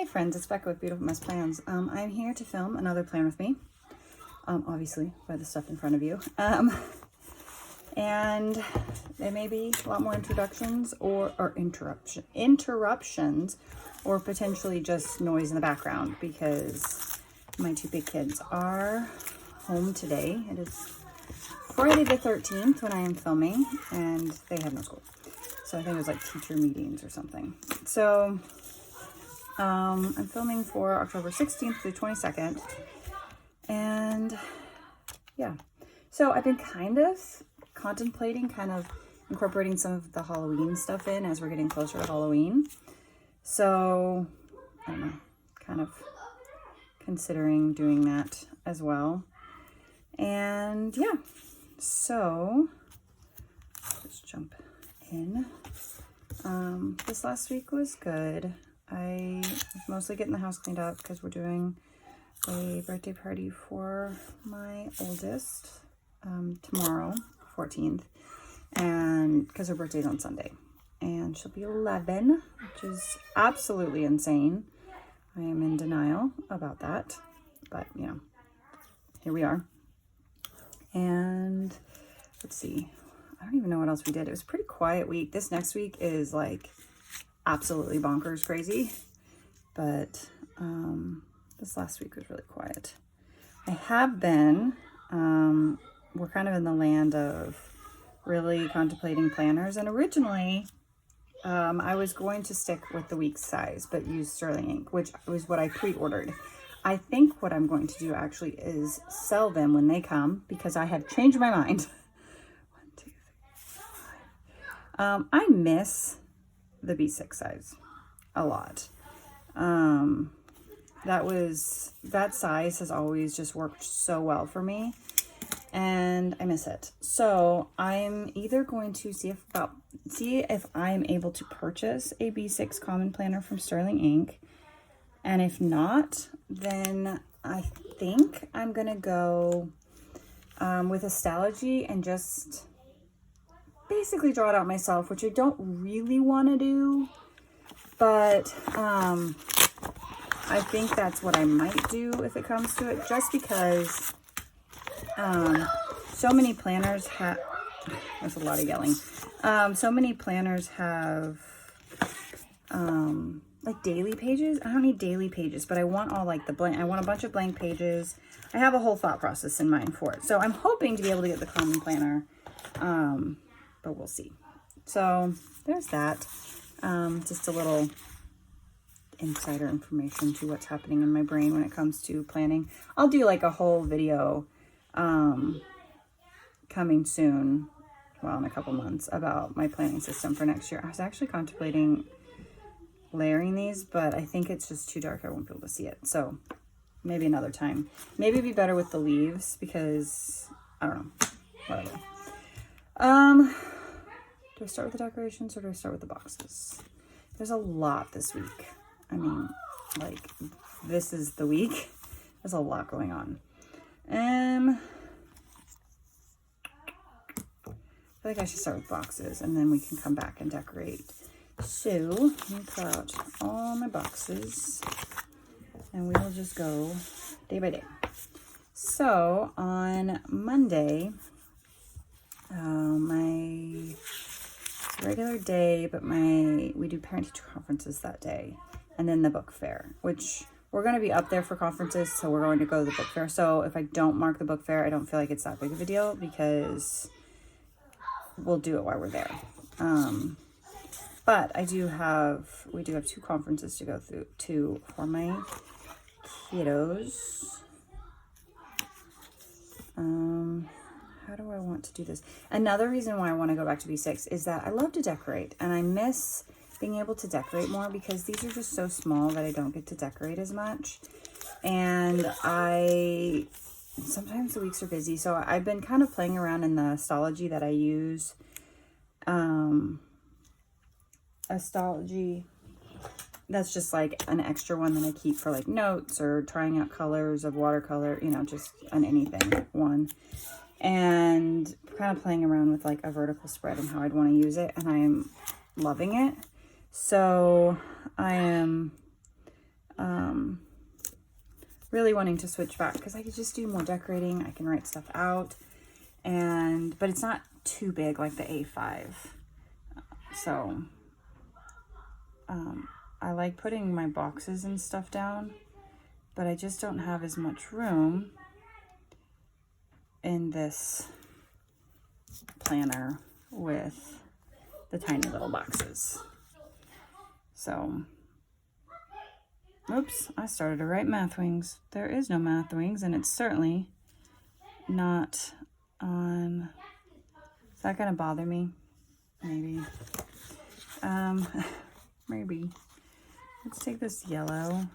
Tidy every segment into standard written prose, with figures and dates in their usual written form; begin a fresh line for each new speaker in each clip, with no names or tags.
Hey friends, it's Becca with Beautiful Mess Plans. I'm here to film another plan with me, obviously by the stuff in front of you. And there may be a lot more introductions or interruptions or potentially just noise in the background because my two big kids are home today. It is Friday the 13th when I am filming and they have no school. So I think it was like teacher meetings or something. So I'm filming for October 16th through 22nd. And yeah, so I've been kind of contemplating, incorporating some of the Halloween stuff in as we're getting closer to Halloween. So I don't know, kind of considering doing that as well. And yeah, so just jump in. This last week was good. I was mostly getting the house cleaned up because we're doing a birthday party for my oldest tomorrow, 14th, and because her birthday's on Sunday, and she'll be 11, which is absolutely insane. I am in denial about that, but you know, here we are. And let's see, I don't even know what else we did. It was a pretty quiet week. This next week is like absolutely bonkers crazy, but this last week was really quiet. I have been, we're kind of in the land of really contemplating planners, and originally I was going to stick with the week's size but use sterling ink, which was what I pre-ordered. I think what I'm going to do actually is sell them when they come because I have changed my mind. 1, 2, 3, 4, 5. I miss the B6 size a lot. That size has always just worked so well for me and I miss it. So I'm either going to see if I'm able to purchase a B6 common planner from Sterling Ink, and if not, then I think I'm gonna go with Hobonichi and just basically draw it out myself, which I don't really want to do, but I think that's what I might do if it comes to it, just because so many planners have, there's a lot of yelling, so many planners have like daily pages. I don't need daily pages, but I want all like the blank, I want a bunch of blank pages. I have a whole thought process in mind for it, so I'm hoping to be able to get the common planner, but we'll see. So there's that. Just a little insider information to what's happening in my brain when it comes to planning. I'll do like a whole video coming soon, well, in a couple months, about my planning system for next year. I was actually contemplating layering these, but I think it's just too dark. I won't be able to see it. So maybe another time. Maybe it'd be better with the leaves because I don't know. Whatever. Do I start with the decorations or do I start with the boxes? There's a lot this week. I mean, like, this is the week. There's a lot going on. I feel like I should start with boxes and then we can come back and decorate. So let me pull out all my boxes and we will just go day by day. So on Monday, my regular day, but we do parent-teacher conferences that day, and then the book fair, which we're going to be up there for conferences, so we're going to go to the book fair. So if I don't mark the book fair, I don't feel like it's that big of a deal because we'll do it while we're there. But we do have 2 conferences to go to for my kiddos. How do I want to do this? Another reason why I want to go back to B6 is that I love to decorate and I miss being able to decorate more because these are just so small that I don't get to decorate as much. And sometimes the weeks are busy. So I've been kind of playing around in the Hobonichi that I use. Hobonichi, that's just like an extra one that I keep for like notes or trying out colors of watercolor, you know, just on anything one. And kind of playing around with like a vertical spread and how I'd want to use it, and I'm loving it. So I am Really wanting to switch back because I could just do more decorating. I can write stuff out, but it's not too big like the A5. So I like putting my boxes and stuff down, but I just don't have as much room in this planner with the tiny little boxes. So, oops, I started to write math wings. There is no math wings, and it's certainly not on. Is that gonna bother me? Maybe. Maybe. Let's take this yellow.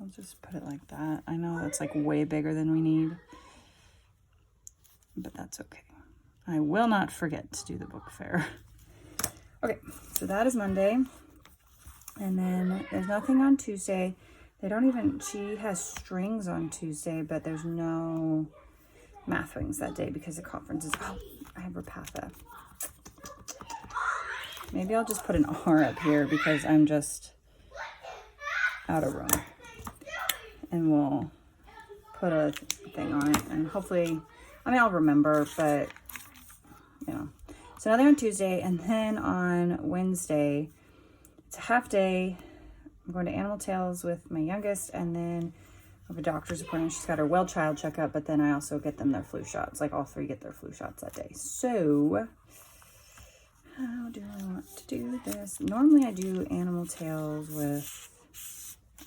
I'll just put it like that. I know that's like way bigger than we need, but that's okay. I will not forget to do the book fair. Okay, so that is Monday. And then there's nothing on Tuesday. She has strings on Tuesday, but there's no math wings that day because the conference is, I have Rapatha. Maybe I'll just put an R up here because I'm just out of room. And we'll put a thing on it, and hopefully, I'll remember, but, So now they're on Tuesday, and then on Wednesday, it's a half day. I'm going to Animal Tales with my youngest, and then I have a doctor's appointment. She's got her well child checkup, but then I also get them their flu shots. Like, all three get their flu shots that day. So, how do I want to do this? Normally, I do Animal Tales with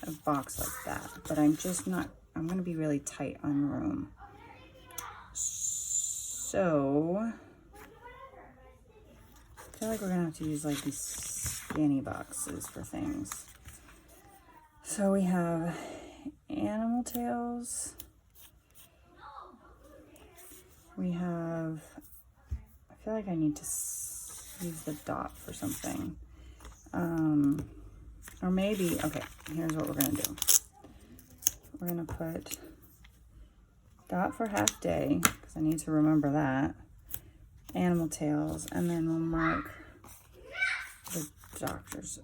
a box like that, but I'm going to be really tight on room. So, I feel like we're going to have to use like these skinny boxes for things. So we have Animal Tales. We have, I feel like I need to use the dot for something. Or maybe, okay, here's what we're going to do. We're going to put dot for half day, because I need to remember that. Animal Tales, and then we'll mark the doctor's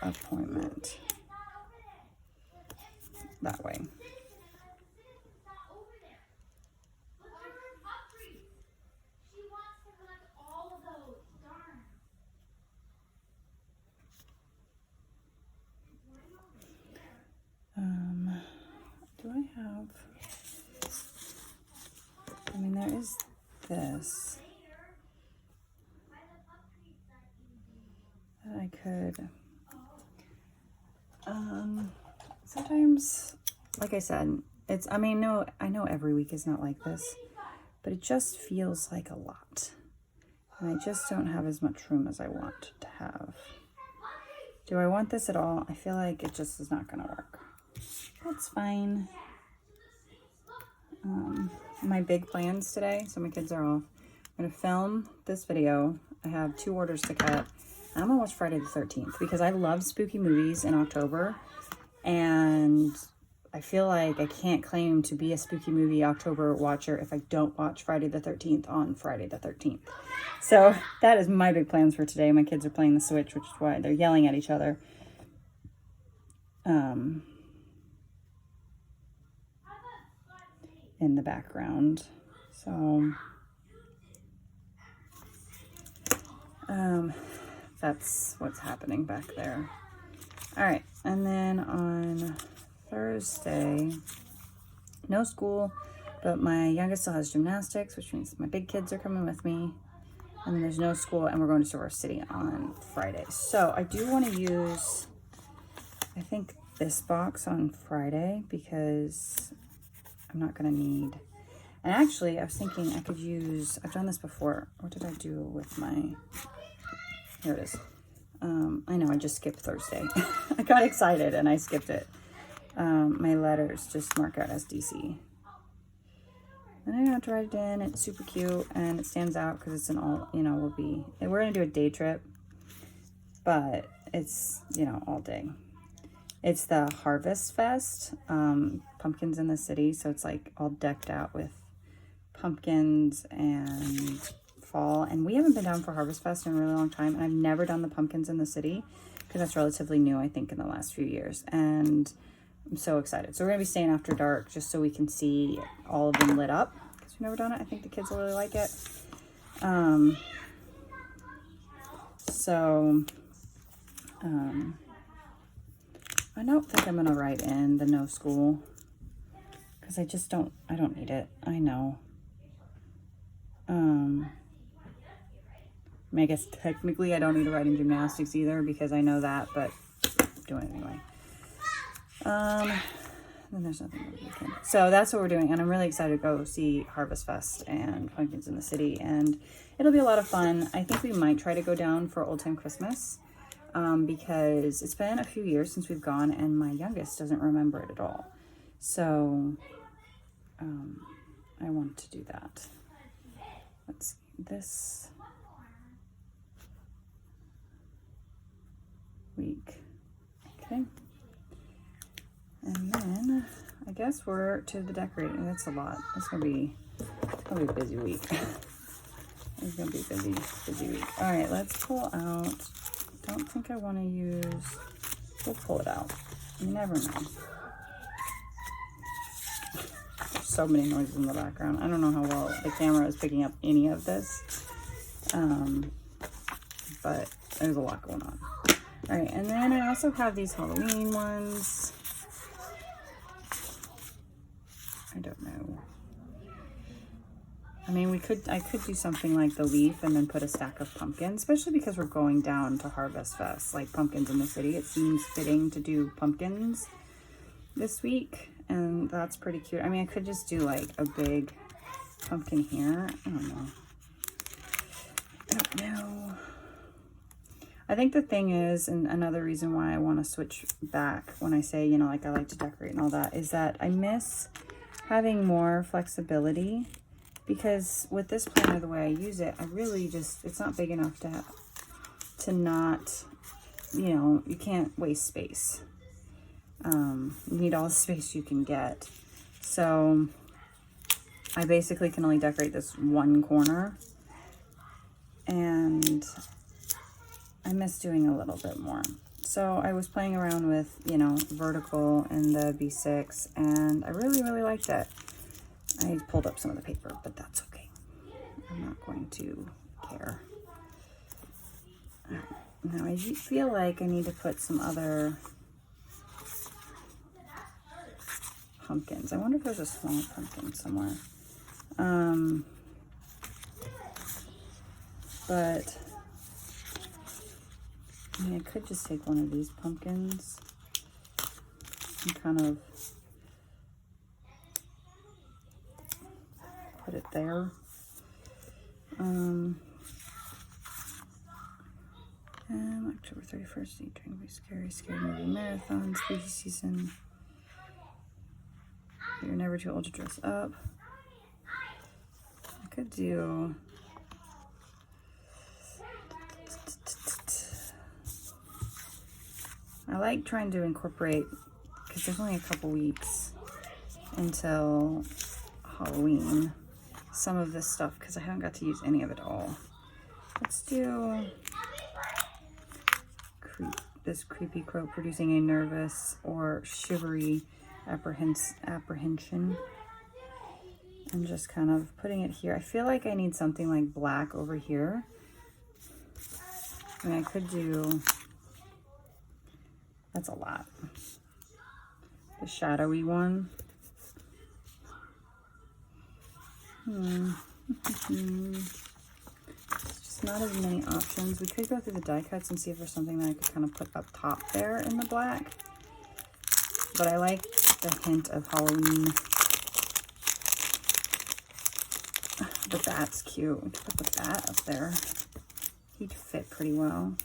appointment that way. Do I have, there is this that I could, sometimes, like I said, I know every week is not like this, but it just feels like a lot. And I just don't have as much room as I want to have. Do I want this at all? I feel like it just is not going to work. That's fine. My big plans today, so my kids are off. I'm going to film this video. I have 2 orders to cut. I'm going to watch Friday the 13th because I love spooky movies in October. And I feel like I can't claim to be a spooky movie October watcher if I don't watch Friday the 13th on Friday the 13th. So that is my big plans for today. My kids are playing the Switch, which is why they're yelling at each other. In the background. So that's what's happening back there. All right, and then on Thursday, no school, but my youngest still has gymnastics, which means my big kids are coming with me. And then there's no school, and we're going to Silver City on Friday. So I do want to use, I think, this box on Friday because I'm not going to need, and actually I was thinking I could use, I've done this before. What did I do with my, here it is. I know I just skipped Thursday. I got excited and I skipped it. My letters just mark out as DC. And I don't have to write it in. It's super cute and it stands out because it's an all, we're going to do a day trip, but it's, all day. It's the Harvest Fest, Pumpkins in the City. So it's like all decked out with pumpkins and fall. And we haven't been down for Harvest Fest in a really long time. And I've never done the pumpkins in the city because that's relatively new, I think, in the last few years. And I'm so excited. So we're going to be staying after dark just so we can see all of them lit up because we've never done it. I think the kids will really like it. I don't think I'm going to write in the no school because I don't need it. I know. I mean, I guess technically I don't need to write in gymnastics either because I know that, but I'm doing it anyway. Then there's nothing over the weekend. So that's what we're doing, and I'm really excited to go see Harvest Fest and Pumpkins in the City, and it'll be a lot of fun. I think we might try to go down for Old Time Christmas because it's been a few years since we've gone, and my youngest doesn't remember it at all. So I want to do that. Let's see this week. Okay. And then I guess we're to the decorating. That's a lot. It's gonna be a busy week. It's gonna be a busy week. All right, let's pull out. Don't think I want to use. We'll pull it out. You never know. There's so many noises in the background. I don't know how well the camera is picking up any of this, but there's a lot going on. All right, and then I also have these Halloween ones. I don't know. I mean, I could do something like the leaf and then put a stack of pumpkins, especially because we're going down to Harvest Fest, like Pumpkins in the City. It seems fitting to do pumpkins this week, and that's pretty cute. I mean, I could just do like a big pumpkin here. I don't know. I think the thing is, and another reason why I want to switch back when I say, you know, like I like to decorate and all that, is that I miss having more flexibility, because with this planner, the way I use it, I really just, it's not big enough to not, you know, you can't waste space. You need all the space you can get. So I basically can only decorate this one corner, and I miss doing a little bit more. So I was playing around with, you know, vertical and the B6, and I really, really liked it. I pulled up some of the paper, but that's okay. I'm not going to care. Now I feel like I need to put some other pumpkins. I wonder if there's a small pumpkin somewhere. But I mean, I could just take one of these pumpkins and kind of put it there. October 31st, Train to be Scary Movie Marathon, Spooky Season. You're never too old to dress up. I could do... I like trying to incorporate, because there's only a couple weeks until Halloween, some of this stuff, because I haven't got to use any of it all. Let's do this creepy crow producing a nervous or shivery apprehension. And just kind of putting it here. I feel like I need something like black over here. I mean, I could do... That's a lot. The shadowy one. It's just not as many options. We could go through the die cuts and see if there's something that I could kind of put up top there in the black. But I like the hint of Halloween. The bat's cute. We could put the bat up there. He'd fit pretty well.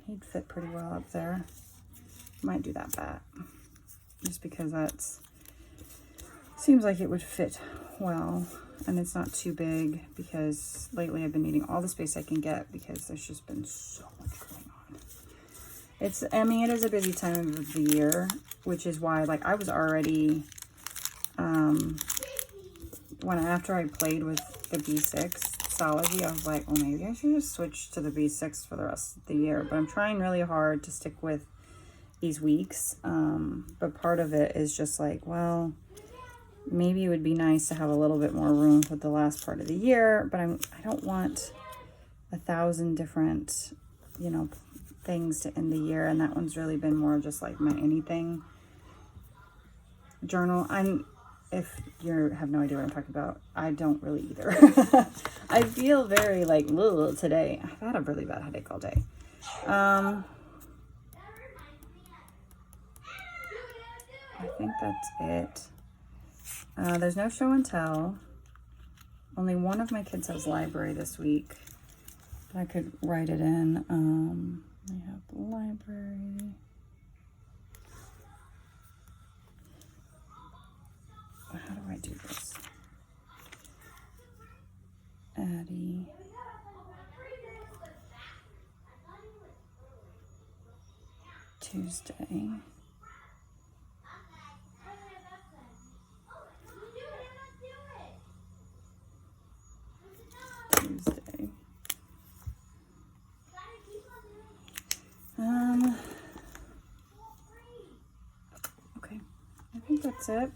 He'd fit pretty well up there. Might do that bat, just because that's seems like it would fit well, and it's not too big, because lately I've been needing all the space I can get because there's just been so much going on. I mean, it is a busy time of the year, which is why, like, I was already, after I played with the B6 I was like, well, maybe I should just switch to the B6 for the rest of the year. But I'm trying really hard to stick with these weeks. But part of it is just like, well, maybe it would be nice to have a little bit more room for the last part of the year. But I don't want 1,000 different, you know, things to end the year. And that one's really been more just like my anything journal. If you have no idea what I'm talking about, I don't really either. I feel very like ugh today. I've had a really bad headache all day. I think that's it. There's no show and tell. Only one of my kids has library this week. But I could write it in. I have the library. How do I do this? Addie. Tuesday. Tuesday. Okay. I think that's it.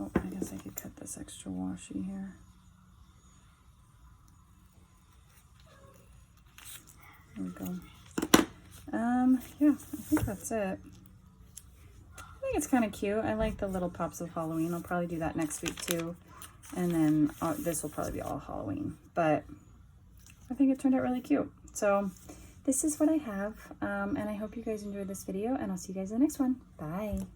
Oh, I guess I could cut this extra washi here. There we go. Yeah, I think that's it. I think it's kind of cute. I like the little pops of Halloween. I'll probably do that next week too. And then this will probably be all Halloween. But I think it turned out really cute. So this is what I have. And I hope you guys enjoyed this video. And I'll see you guys in the next one. Bye.